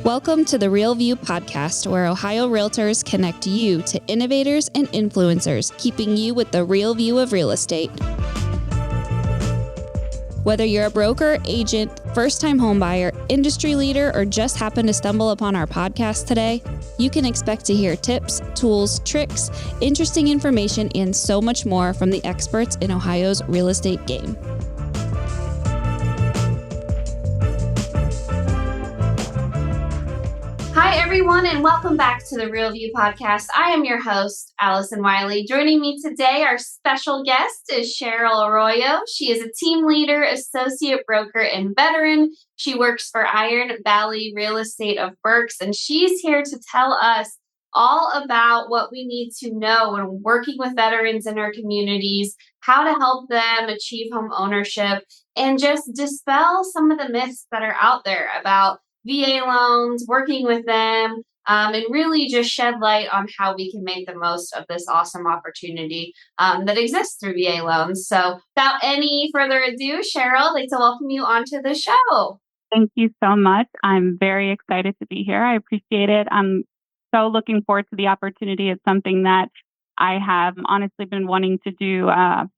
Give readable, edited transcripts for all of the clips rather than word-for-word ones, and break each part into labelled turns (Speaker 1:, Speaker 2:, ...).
Speaker 1: Welcome to the Real View podcast, where Ohio Realtors connect you to innovators and influencers, keeping you with the real view of real estate. Whether you're a broker, agent, first-time homebuyer, industry leader, or just happen to stumble upon our podcast today, you can expect to hear tips, tools, tricks, interesting information, and so much more from the experts in Ohio's real estate game.
Speaker 2: Hi, everyone, and welcome back to the Real View podcast. I am your host, Allison Wiley. Joining me today, our special guest is Cheryl Arroyo. She is a team leader, associate broker, and veteran. She works for Iron Valley Real Estate of Berks, and she's here to tell us all about what we need to know when working with veterans in our communities, how to help them achieve home ownership, and just dispel some of the myths that are out there about VA loans, working with them, and really just shed light on how we can make the most of this awesome opportunity that exists through VA loans. So without any further ado, Cheryl, I'd like to welcome you onto the show.
Speaker 3: Thank you so much. I'm very excited to be here. I appreciate it. I'm so looking forward to the opportunity. It's something that I have honestly been wanting to do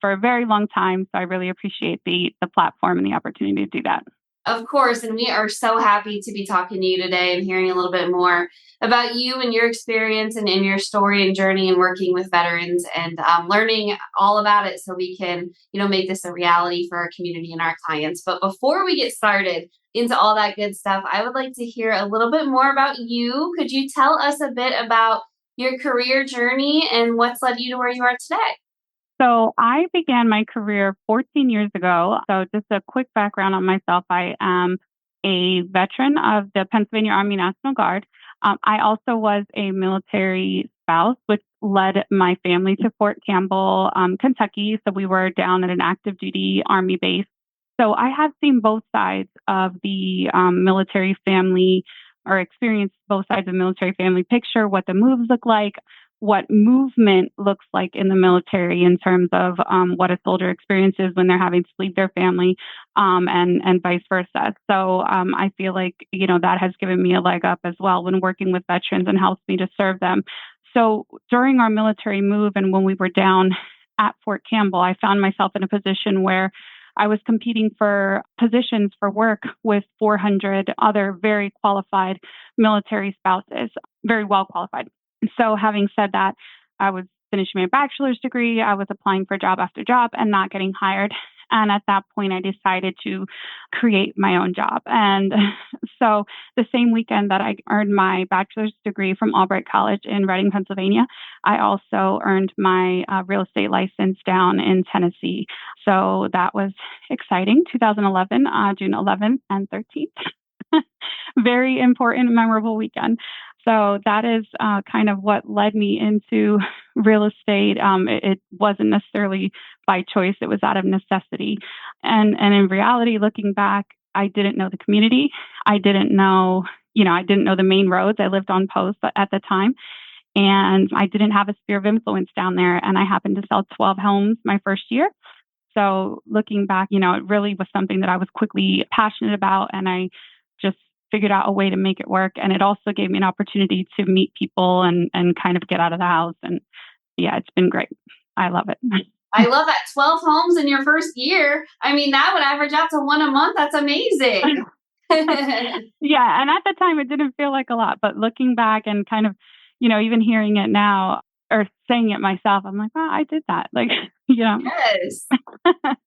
Speaker 3: for a very long time. So I really appreciate the platform and the opportunity to do that.
Speaker 2: Of course, and we are so happy to be talking to you today and hearing a little bit more about you and your experience and in your story and journey and working with veterans and learning all about it so we can, make this a reality for our community and our clients. But before we get started into all that good stuff, I would like to hear a little bit more about you. Could you tell us a bit about your career journey and what's led you to where you are today?
Speaker 3: So I began my career 14 years ago. So just a quick background on myself. I am a veteran of the Pennsylvania Army National Guard. I also was a military spouse, which led my family to Fort Campbell, Kentucky. So we were down at an active duty Army base. So I have seen both sides of the military family, or experienced both sides of the military family picture, what the moves look like, what movement looks like in the military in terms of what a soldier experiences when they're having to leave their family, and vice versa. So I feel like, that has given me a leg up as well when working with veterans and helps me to serve them. So during our military move and when we were down at Fort Campbell, I found myself in a position where I was competing for positions for work with 400 other very qualified military spouses, very well qualified. So having said that, I was finishing my bachelor's degree. I was applying for job after job and not getting hired. And at that point, I decided to create my own job. And so the same weekend that I earned my bachelor's degree from Albright College in Reading, Pennsylvania, I also earned my real estate license down in Tennessee. So that was exciting. 2011, June 11th and 13th. Very important, memorable weekend. So that is kind of what led me into real estate. It wasn't necessarily by choice. It was out of necessity. And in reality, looking back, I didn't know the community. I didn't know the main roads. I lived on post at the time. And I didn't have a sphere of influence down there. And I happened to sell 12 homes my first year. So looking back, it really was something that I was quickly passionate about. And I just figured out a way to make it work. And it also gave me an opportunity to meet people and kind of get out of the house. And yeah, it's been great. I love it.
Speaker 2: I love that. 12 homes in your first year. I mean, that would average out to one a month. That's amazing.
Speaker 3: Yeah. And at the time, it didn't feel like a lot. But looking back and kind of, even hearing it now or saying it myself, I'm like, wow, I did that.
Speaker 2: Yes.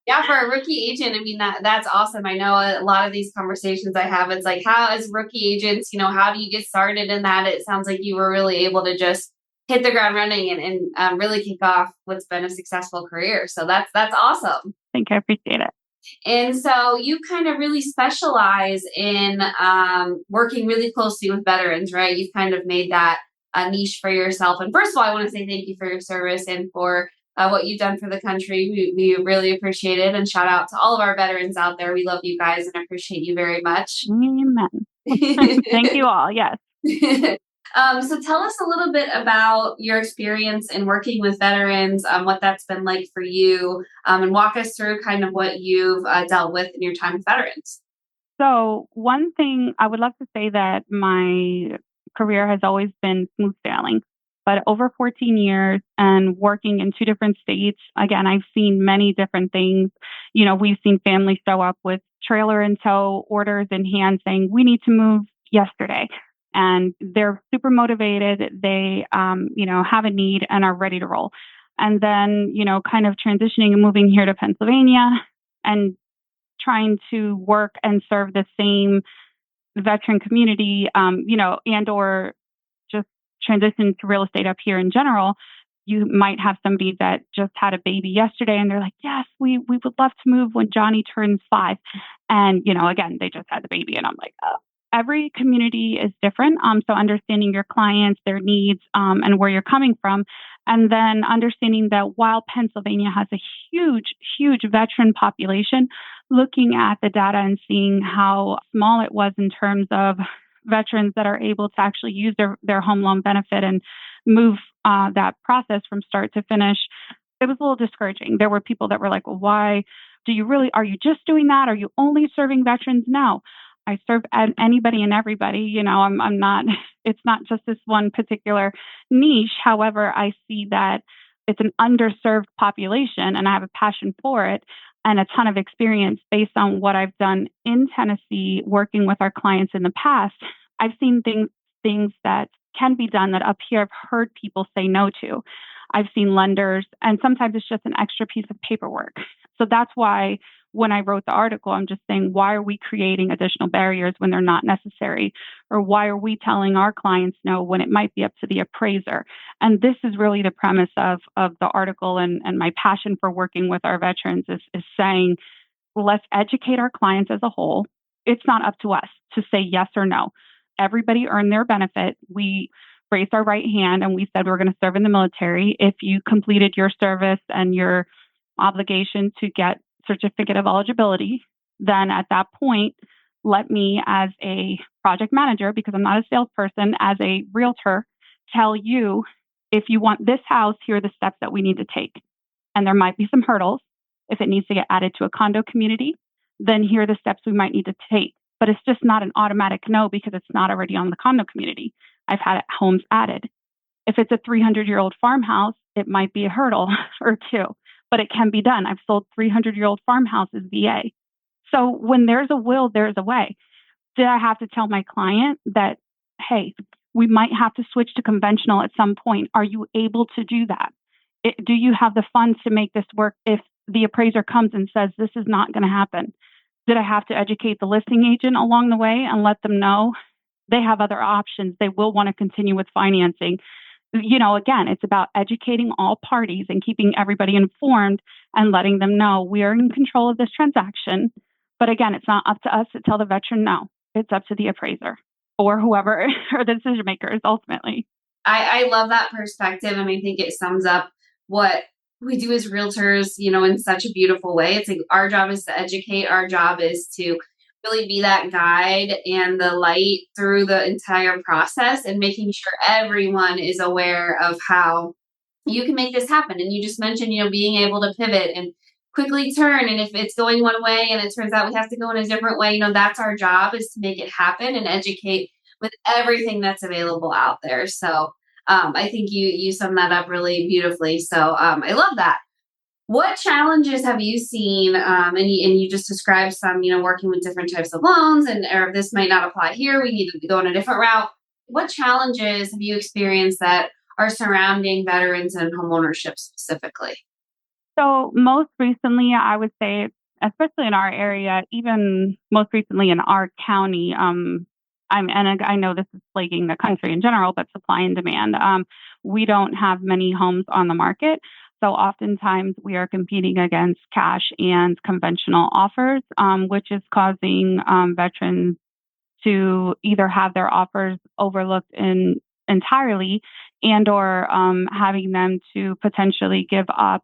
Speaker 2: Yeah, for a rookie agent, I mean, that's awesome. I know a lot of these conversations I have, it's like, how as rookie agents, how do you get started in that? It sounds like you were really able to just hit the ground running and really kick off what's been a successful career. So that's awesome.
Speaker 3: Thank you. I appreciate it.
Speaker 2: And so you kind of really specialize in working really closely with veterans, right? You've kind of made that a niche for yourself. And first of all, I want to say thank you for your service and for what you've done for the country. We really appreciate it. And shout out to all of our veterans out there. We love you guys and appreciate you very much.
Speaker 3: Amen. Thank you all. Yes.
Speaker 2: So tell us a little bit about your experience in working with veterans, what that's been like for you, and walk us through kind of what you've dealt with in your time with veterans.
Speaker 3: So one thing I would love to say that my career has always been smooth sailing, but over 14 years and working in two different states, again, I've seen many different things. We've seen families show up with trailer in tow, orders in hand saying, we need to move yesterday. And they're super motivated. They, have a need and are ready to roll. And then, kind of transitioning and moving here to Pennsylvania and trying to work and serve the same veteran community, and or just transition to real estate up here in general. You might have somebody that just had a baby yesterday and they're like, yes, we would love to move when Johnny turns 5. And, again, they just had the baby. And I'm like, oh. Every community is different. So understanding your clients, their needs, and where you're coming from. And then understanding that while Pennsylvania has a huge, huge veteran population, looking at the data and seeing how small it was in terms of veterans that are able to actually use their home loan benefit and move that process from start to finish, it was a little discouraging. There were people that were like, well, why are you just doing that? Are you only serving veterans? No. I serve anybody and everybody. I'm not, it's not just this one particular niche. However, I see that it's an underserved population and I have a passion for it and a ton of experience based on what I've done in Tennessee, working with our clients in the past. I've seen things that can be done that up here I've heard people say no to. I've seen lenders, and sometimes it's just an extra piece of paperwork. So that's why when I wrote the article, I'm just saying, why are we creating additional barriers when they're not necessary? Or why are we telling our clients no when it might be up to the appraiser? And this is really the premise of the article and my passion for working with our veterans is saying, let's educate our clients as a whole. It's not up to us to say yes or no. Everybody earned their benefit. We raised our right hand and we said we're going to serve in the military. If you completed your service and your obligation to get certificate of eligibility, then at that point, let me as a project manager, because I'm not a salesperson, as a realtor, tell you, if you want this house, here are the steps that we need to take. And there might be some hurdles. If it needs to get added to a condo community, then here are the steps we might need to take. But it's just not an automatic no because it's not already on the condo community. I've had homes added. If it's a 300-year-old farmhouse, it might be a hurdle or two, but it can be done. I've sold 300-year-old farmhouses VA. So when there's a will, there's a way. Did I have to tell my client that, hey, we might have to switch to conventional at some point? Are you able to do that? Do you have the funds to make this work if the appraiser comes and says this is not going to happen? Did I have to educate the listing agent along the way and let them know they have other options? They will want to continue with financing. Again, it's about educating all parties and keeping everybody informed and letting them know we are in control of this transaction. But again, it's not up to us to tell the veteran no. It's up to the appraiser or whoever or the decision makers ultimately.
Speaker 2: I love that perspective. And I think it sums up what we do as realtors, in such a beautiful way. It's like our job is to educate. Our job is to really be that guide and the light through the entire process and making sure everyone is aware of how you can make this happen. And you just mentioned, being able to pivot and quickly turn. And if it's going one way and it turns out we have to go in a different way, that's our job, is to make it happen and educate with everything that's available out there. So I think you sum that up really beautifully. So I love that. What challenges have you seen? And you just described some, working with different types of loans, or this might not apply here. We need to go on a different route. What challenges have you experienced that are surrounding veterans and homeownership specifically?
Speaker 3: So most recently, I would say, especially in our area, even most recently in our county, I know this is plaguing the country in general, but supply and demand. We don't have many homes on the market. So oftentimes we are competing against cash and conventional offers, which is causing veterans to either have their offers overlooked entirely and or having them to potentially give up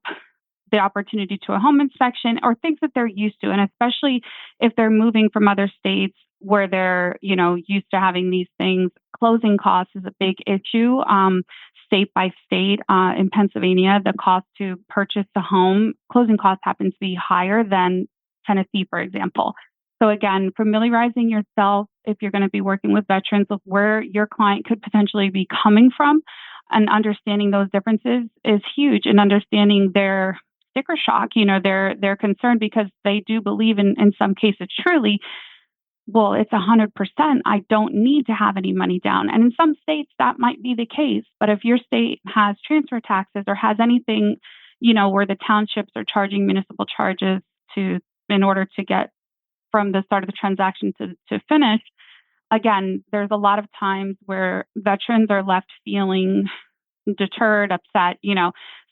Speaker 3: the opportunity to a home inspection or things that they're used to. And especially if they're moving from other states where they're, used to having these things, closing costs is a big issue. State by state, in Pennsylvania, the cost to purchase a home, closing costs happen to be higher than Tennessee, for example. So again, familiarizing yourself, if you're going to be working with veterans, with where your client could potentially be coming from, and understanding those differences is huge. And understanding their sticker shock, they're concerned because they do believe in some cases truly, well, it's 100%. I don't need to have any money down. And in some states that might be the case. But if your state has transfer taxes or has anything, where the townships are charging municipal charges in order to get from the start of the transaction to finish, again, there's a lot of times where veterans are left feeling deterred, upset,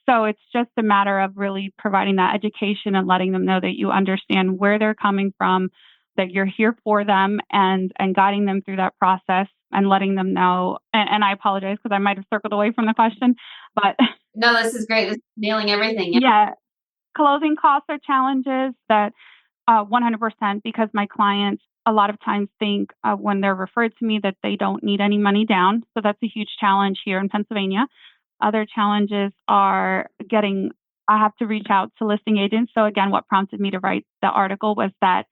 Speaker 3: So it's just a matter of really providing that education and letting them know that you understand where they're coming from, that you're here for them, and guiding them through that process and letting them know. And I apologize because I might have circled away from the question, but
Speaker 2: No, this is great. This is nailing everything.
Speaker 3: yeah, closing costs are challenges that 100%, because my clients a lot of times think when they're referred to me that they don't need any money down. So that's a huge challenge here in Pennsylvania. Other challenges are I have to reach out to listing agents. So again, what prompted me to write the article was that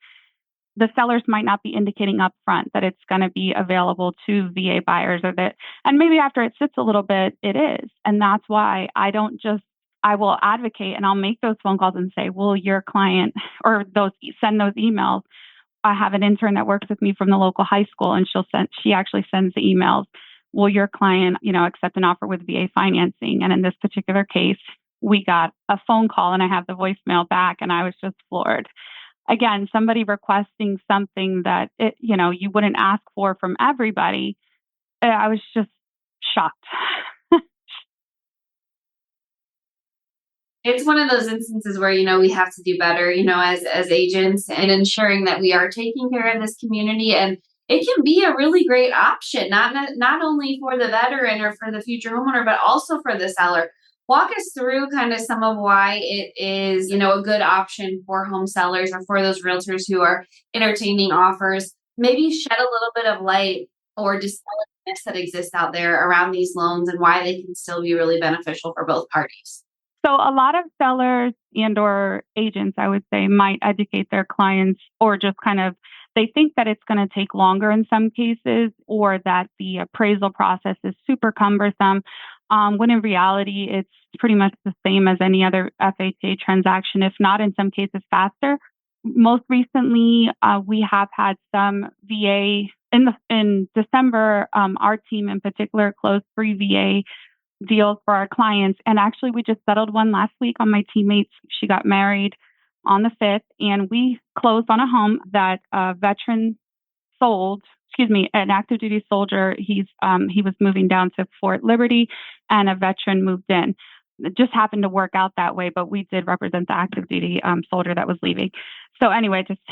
Speaker 3: the sellers might not be indicating up front that it's going to be available to VA buyers, and maybe after it sits a little bit, it is. And that's why I will advocate and I'll make those phone calls and say, will your client, or send those emails. I have an intern that works with me from the local high school, and she actually sends the emails. Will your client, accept an offer with VA financing? And in this particular case, we got a phone call and I have the voicemail back, and I was just floored. Again, somebody requesting something that you wouldn't ask for from everybody. I was just shocked.
Speaker 2: It's one of those instances where, we have to do better, as agents, and ensuring that we are taking care of this community. And it can be a really great option, not only for the veteran or for the future homeowner, but also for the seller. Walk us through kind of some of why it is, a good option for home sellers or for those realtors who are entertaining offers. Maybe shed a little bit of light or dispel the myths that exist out there around these loans and why they can still be really beneficial for both parties.
Speaker 3: So a lot of sellers and/or agents, I would say, might educate their clients, or just they think that it's going to take longer in some cases, or that the appraisal process is super cumbersome, when in reality, it's pretty much the same as any other FHA transaction, if not in some cases faster. Most recently, we have had some VA in December. Our team in particular closed 3 VA deals for our clients. And actually, we just settled one last week on my teammates. She got married on the 5th, and we closed on a home that a veteran an active duty soldier. He was moving down to Fort Liberty, and a veteran moved in. It just happened to work out that way, but we did represent the active duty soldier that was leaving. So anyway, just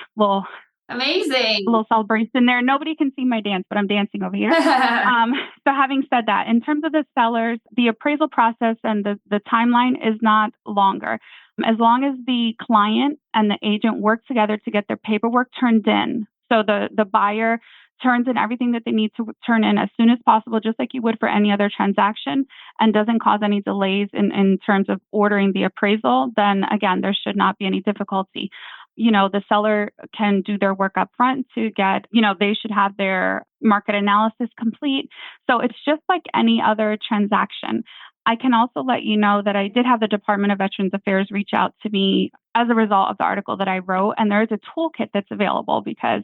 Speaker 2: amazing.
Speaker 3: A little celebration there. Nobody can see my dance, but I'm dancing over here. So having said that, in terms of the sellers, the appraisal process and the timeline is not longer. As long as the client and the agent work together to get their paperwork turned in. So the buyer turns in everything that they need to turn in as soon as possible, just like you would for any other transaction, and doesn't cause any delays in terms of ordering the appraisal, then again, there should not be any difficulty. The seller can do their work up front to get, they should have their market analysis complete. So it's just like any other transaction. I can also let you know that I did have the Department of Veterans Affairs reach out to me as a result of the article that I wrote. And there is a toolkit that's available, because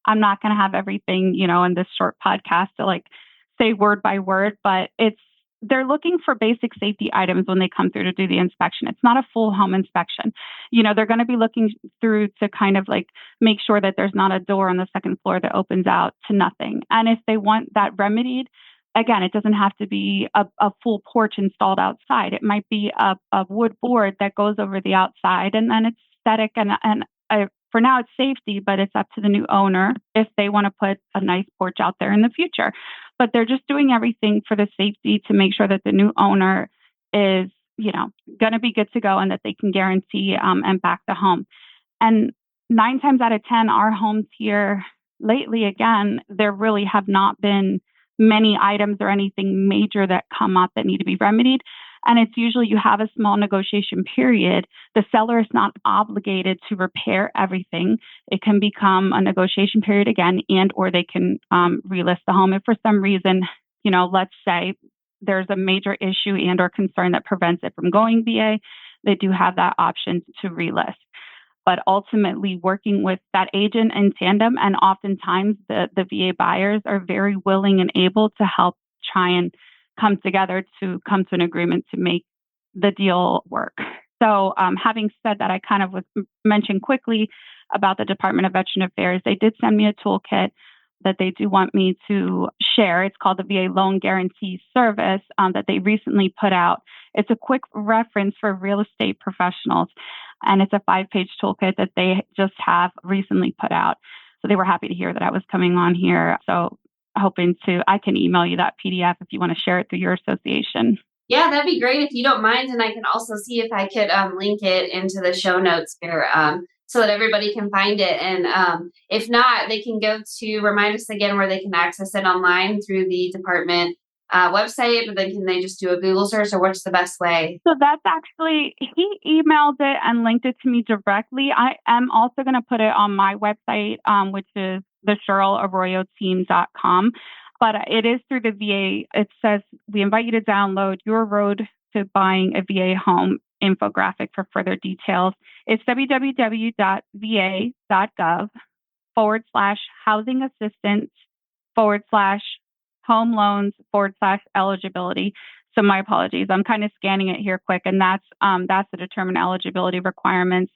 Speaker 3: I'm not going to have everything, in this short podcast to say word by word, but they're looking for basic safety items when they come through to do the inspection. It's not a full home inspection. They're going to be looking through to make sure that there's not a door on the second floor that opens out to nothing. And if they want that remedied, again, it doesn't have to be a full porch installed outside. It might be a wood board that goes over the outside, and then it's static and for now it's safety, but it's up to the new owner if they want to put a nice porch out there in the future. But they're just doing everything for the safety to make sure that the new owner is, going to be good to go, and that they can guarantee and back the home. And 9 times out of 10, our homes here lately, again, there really have not been many items or anything major that come up that need to be remedied. And it's usually you have a small negotiation period. The seller is not obligated to repair everything. It can become a negotiation period again, and or they can relist the home. If for some reason, let's say there's a major issue and or concern that prevents it from going VA, they do have that option to relist. But ultimately working with that agent in tandem, and oftentimes the VA buyers are very willing and able to help try and come together to come to an agreement to make the deal work. So having said that, I kind of was mentioned quickly about the Department of Veteran Affairs. They did send me a toolkit that they do want me to share. It's called the VA Loan Guarantee Service that they recently put out. It's a quick reference for real estate professionals, and it's a 5-page toolkit that they just have recently put out. So they were happy to hear that I was coming on here. So I can email you that PDF if you want to share it through your association.
Speaker 2: Yeah, that'd be great if you don't mind. And I can also see if I could link it into the show notes here so that everybody can find it. And if not, they can go to, remind us again where they can access it online through the department website, but then can they just do a Google search, or what's the best way?
Speaker 3: So that's actually, he emailed it and linked it to me directly. I am also going to put it on my website, which is the CherylArroyoTeam.com. But it is through the VA. It says, we invite you to download Your Road to Buying a VA Home infographic for further details. It's www.va.gov/housing assistance /home loans /eligibility. So my apologies. I'm kind of scanning it here quick, and that's to determine eligibility requirements.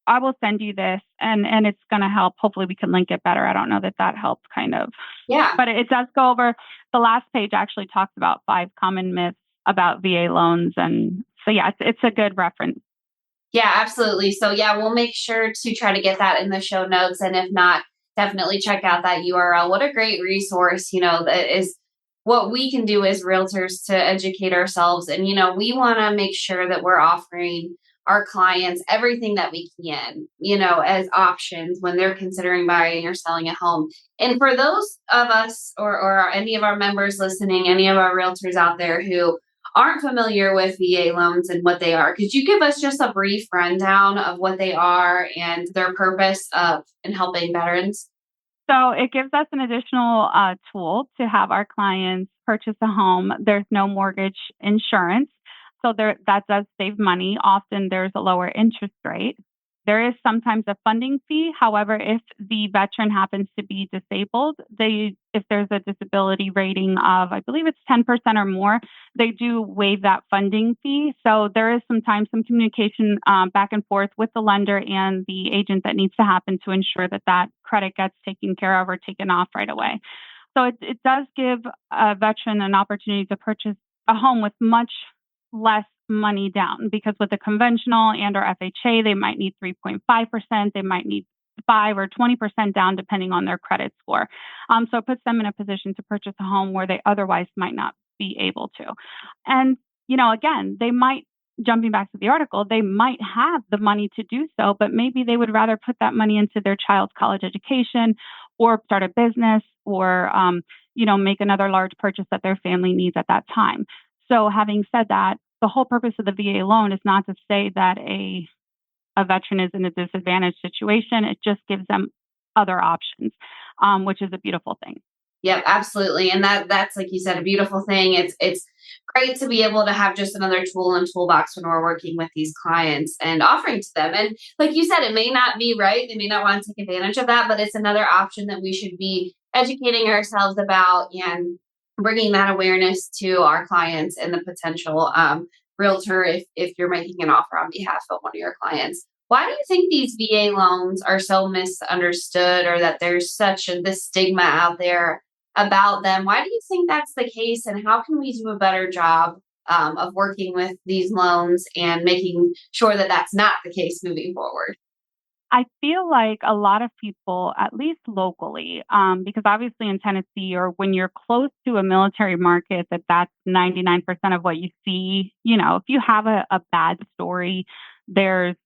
Speaker 3: I will send you this, and it's going to help. Hopefully we can link it better. I don't know that helps kind of.
Speaker 2: Yeah.
Speaker 3: But it does go over, the last page actually talks about 5 common myths about VA loans. And so, yeah, it's a good reference.
Speaker 2: Yeah, absolutely. So yeah, we'll make sure to try to get that in the show notes. And if not, definitely check out that URL. What a great resource, that is what we can do as realtors to educate ourselves. And, we want to make sure that we're offering our clients everything that we can, as options when they're considering buying or selling a home. And for those of us or any of our members listening, any of our realtors out there who aren't familiar with VA loans and what they are, could you give us just a brief rundown of what they are and their purpose in helping veterans?
Speaker 3: So it gives us an additional tool to have our clients purchase a home. There's no mortgage insurance. So that does save money. Often there's a lower interest rate. There is sometimes a funding fee. However, if the veteran happens to be disabled, if there's a disability rating of, I believe it's 10% or more, they do waive that funding fee. So there is sometimes some communication back and forth with the lender and the agent that needs to happen to ensure that credit gets taken care of or taken off right away. So it does give a veteran an opportunity to purchase a home with much less money down, because with a conventional and or FHA, they might need 3.5%, they might need 5 or 20% down depending on their credit score. So it puts them in a position to purchase a home where they otherwise might not be able to. And, again, they might, jumping back to the article, they might have the money to do so, but maybe they would rather put that money into their child's college education or start a business or, make another large purchase that their family needs at that time. So having said that, the whole purpose of the VA loan is not to say that a veteran is in a disadvantaged situation. It just gives them other options, which is a beautiful thing.
Speaker 2: Yep, absolutely. And that's, like you said, a beautiful thing. It's great to be able to have just another tool in toolbox when we're working with these clients and offering to them. And like you said, it may not be right. They may not want to take advantage of that, but it's another option that we should be educating ourselves about and bringing that awareness to our clients and the potential realtor if you're making an offer on behalf of one of your clients. Why do you think these VA loans are so misunderstood, or that there's this stigma out there about them? Why do you think that's the case, and how can we do a better job of working with these loans and making sure that that's not the case moving forward?
Speaker 3: I feel like a lot of people, at least locally, because obviously in Tennessee, or when you're close to a military market, that's 99% of what you see. If you have a bad story, there's,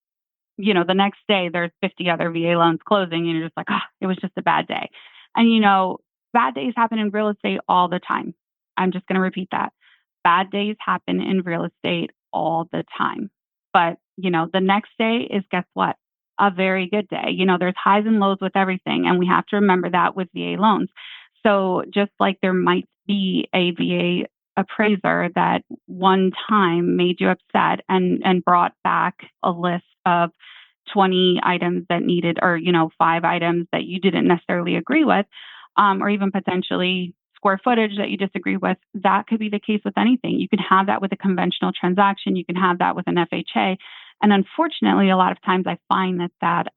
Speaker 3: the next day there's 50 other VA loans closing, and you're just like, it was just a bad day. And, bad days happen in real estate all the time. I'm just going to repeat that. Bad days happen in real estate all the time. But, the next day is, guess what? A very good day. There's highs and lows with everything. And we have to remember that with VA loans. So just like there might be a VA appraiser that one time made you upset and brought back a list of 20 items that needed, or, 5 items that you didn't necessarily agree with, or even potentially square footage that you disagree with, that could be the case with anything. You can have that with a conventional transaction. You can have that with an FHA. And unfortunately, a lot of times I find that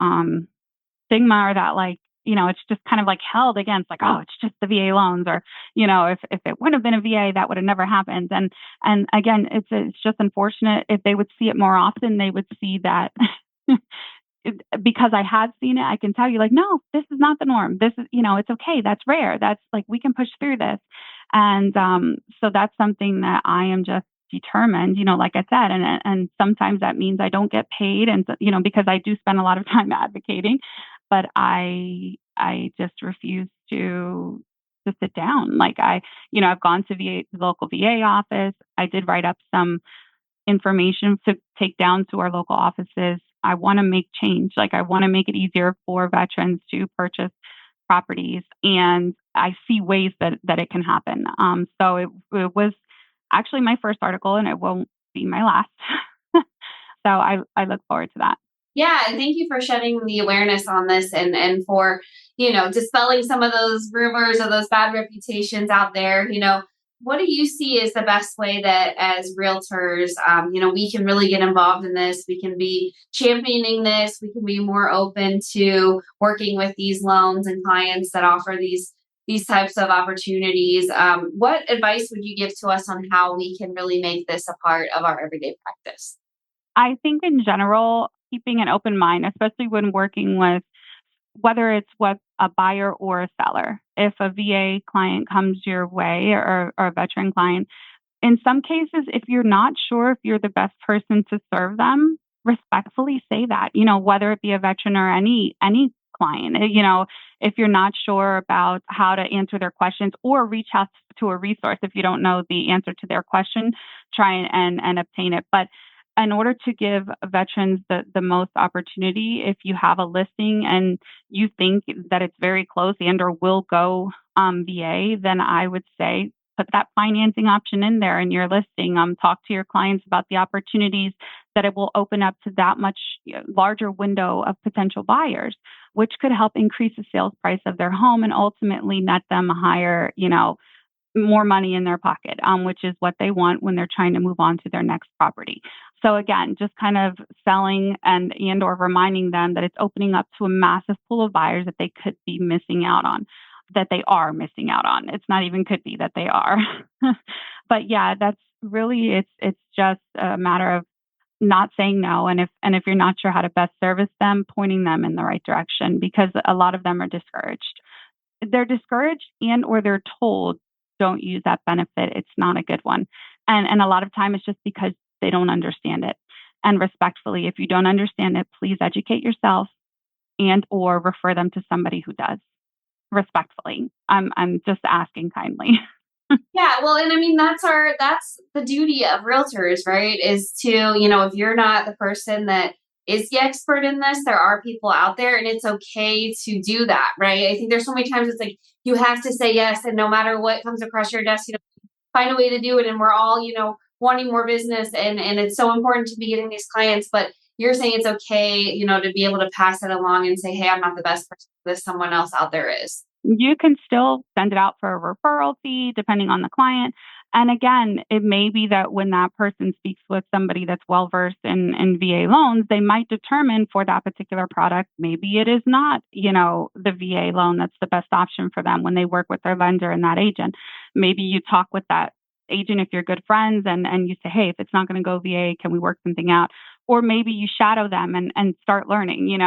Speaker 3: stigma, or that it's just kind of held against, oh, it's just the VA loans, or, if it would have been a VA, that would have never happened. And again, it's just unfortunate. If they would see it more often, they would see that because I had seen it, I can tell you, no, this is not the norm. This is, it's okay. That's rare. That's we can push through this. And so that's something that I am just determined, like I said, and sometimes that means I don't get paid. And, because I do spend a lot of time advocating, but I just refuse to sit down. I've gone to the local VA office. I did write up some information to take down to our local offices. I want to make change. I want to make it easier for veterans to purchase properties, and I see ways that it can happen. So it was actually my first article, and it won't be my last. So I look forward to that.
Speaker 2: Yeah, and thank you for shedding the awareness on this, and for, dispelling some of those rumors or those bad reputations out there. What do you see as the best way that as realtors, we can really get involved in this? We can be championing this. We can be more open to working with these loans and clients that offer these types of opportunities. What advice would you give to us on how we can really make this a part of our everyday practice?
Speaker 3: I think in general, keeping an open mind, especially when working with, whether it's with a buyer or a seller. If a VA client comes your way, or a veteran client, in some cases, if you're not sure if you're the best person to serve them, respectfully say that, whether it be a veteran or any client, if you're not sure about how to answer their questions, or reach out to a resource. If you don't know the answer to their question, try and obtain it. But in order to give veterans the most opportunity, if you have a listing and you think that it's very close and or will go VA, then I would say put that financing option in there in your listing. Talk to your clients about the opportunities that it will open up to that much larger window of potential buyers, which could help increase the sales price of their home and ultimately net them a higher, more money in their pocket, which is what they want when they're trying to move on to their next property. So again, just kind of selling and or reminding them that it's opening up to a massive pool of buyers that they could be missing out on, that they are missing out on. It's not even could be, that they are. But yeah, that's really, it's just a matter of not saying no. And if you're not sure how to best service them, pointing them in the right direction, because a lot of them are discouraged. They're discouraged and or they're told, don't use that benefit. It's not a good one. And a lot of time it's just because they don't understand it. And respectfully, if you don't understand it, please educate yourself and or refer them to somebody who does. Respectfully. I'm just asking kindly.
Speaker 2: Yeah, well, and I mean that's the duty of realtors, right? Is to, if you're not the person that is the expert in this, there are people out there, and it's okay to do that, right? I think there's so many times it's you have to say yes, and no matter what comes across your desk, find a way to do it. And we're all, wanting more business, and it's so important to be getting these clients. But you're saying it's okay, to be able to pass it along and say, hey, I'm not the best person for this, someone else out there is.
Speaker 3: You can still send it out for a referral fee, depending on the client. And again, it may be that when that person speaks with somebody that's well versed in VA loans, they might determine for that particular product, maybe it is not, the VA loan that's the best option for them when they work with their lender and that agent. Maybe you talk with that agent if you're good friends and you say, hey, if it's not going to go VA, can we work something out? Or maybe you shadow them and start learning,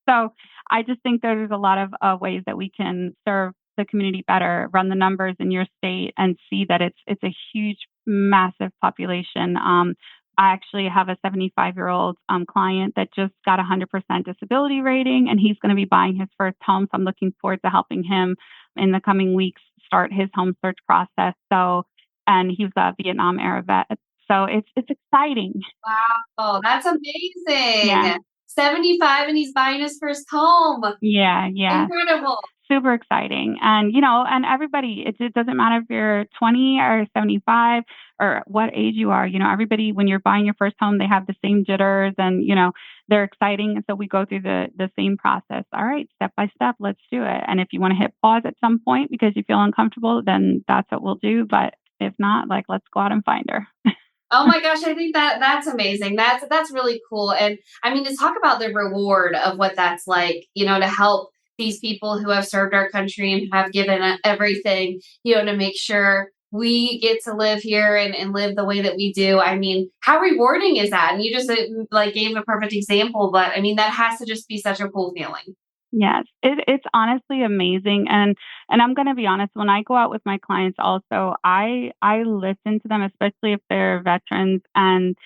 Speaker 3: So I just think there's a lot of ways that we can serve the community better, run the numbers in your state and see that it's a huge, massive population. I actually have a 75-year-old client that just got 100% disability rating, and he's going to be buying his first home. So I'm looking forward to helping him in the coming weeks start his home search process. So and he was a Vietnam era vet. So it's exciting.
Speaker 2: Wow, that's amazing.
Speaker 3: Yeah.
Speaker 2: 75 and he's buying his first home.
Speaker 3: Yeah.
Speaker 2: Incredible.
Speaker 3: Super exciting. And, and everybody, it doesn't matter if you're 20 or 75 or what age you are, everybody, when you're buying your first home, they have the same jitters and, they're exciting. And so we go through the same process. All right, step by step, let's do it. And if you want to hit pause at some point because you feel uncomfortable, then that's what we'll do. But if not, let's go out and find her.
Speaker 2: Oh my gosh, I think that's amazing. That's really cool. And I mean, to talk about the reward of what that's like, to help these people who have served our country and have given everything, to make sure we get to live here and live the way that we do. I mean, how rewarding is that? And you just gave a perfect example, but I mean, that has to just be such a cool feeling.
Speaker 3: Yes, it's honestly amazing. And I'm going to be honest, when I go out with my clients also, I listen to them, especially if they're veterans and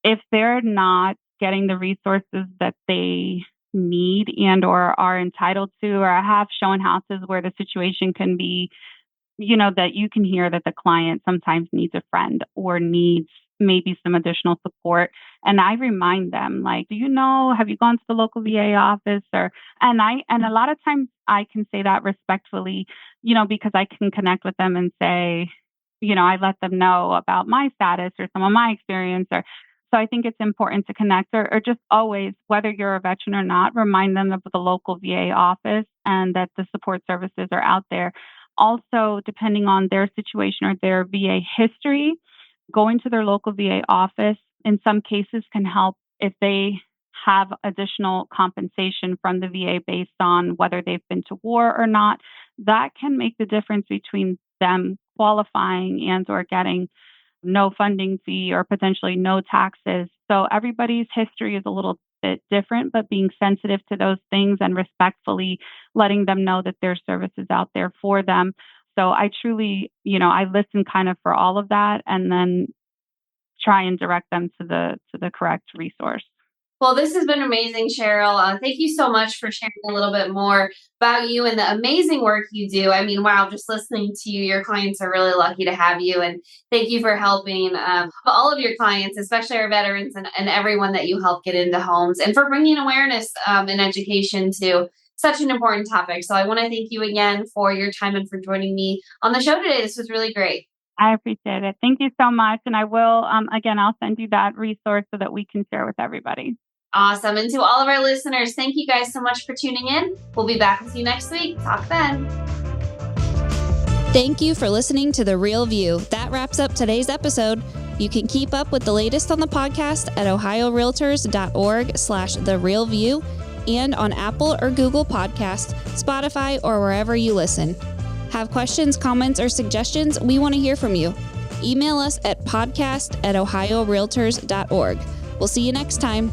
Speaker 3: if they're not getting the resources that they need and or are entitled to, or I have shown houses where the situation can be, that you can hear that the client sometimes needs a friend or needs maybe some additional support. And I remind them, have you gone to the local VA office? And a lot of times I can say that respectfully, because I can connect with them and say, I let them know about my status or some of my experience. So I think it's important to connect or just always, whether you're a veteran or not, remind them of the local VA office and that the support services are out there. Also, depending on their situation or their VA history, going to their local VA office in some cases can help if they have additional compensation from the VA based on whether they've been to war or not. That can make the difference between them qualifying and or getting no funding fee or potentially no taxes. So everybody's history is a little bit different, but being sensitive to those things and respectfully letting them know that there's services out there for them. So I truly, I listen kind of for all of that and then try and direct them to the correct resource.
Speaker 2: Well, this has been amazing, Cheryl. Thank you so much for sharing a little bit more about you and the amazing work you do. I mean, wow, just listening to you, your clients are really lucky to have you. And thank you for helping all of your clients, especially our veterans and everyone that you help get into homes and for bringing awareness and education to such an important topic. So I want to thank you again for your time and for joining me on the show today. This was really great.
Speaker 3: I appreciate it. Thank you so much. And I will, again, I'll send you that resource so that we can share with everybody.
Speaker 2: Awesome. And to all of our listeners, thank you guys so much for tuning in. We'll be back with you next week. Talk then.
Speaker 1: Thank you for listening to The Real View. That wraps up today's episode. You can keep up with the latest on the podcast at ohiorealtors.org/therealview and on Apple or Google Podcasts, Spotify, or wherever you listen. Have questions, comments, or suggestions? We want to hear from you. Email us at podcast@ohiorealtors.org. We'll see you next time.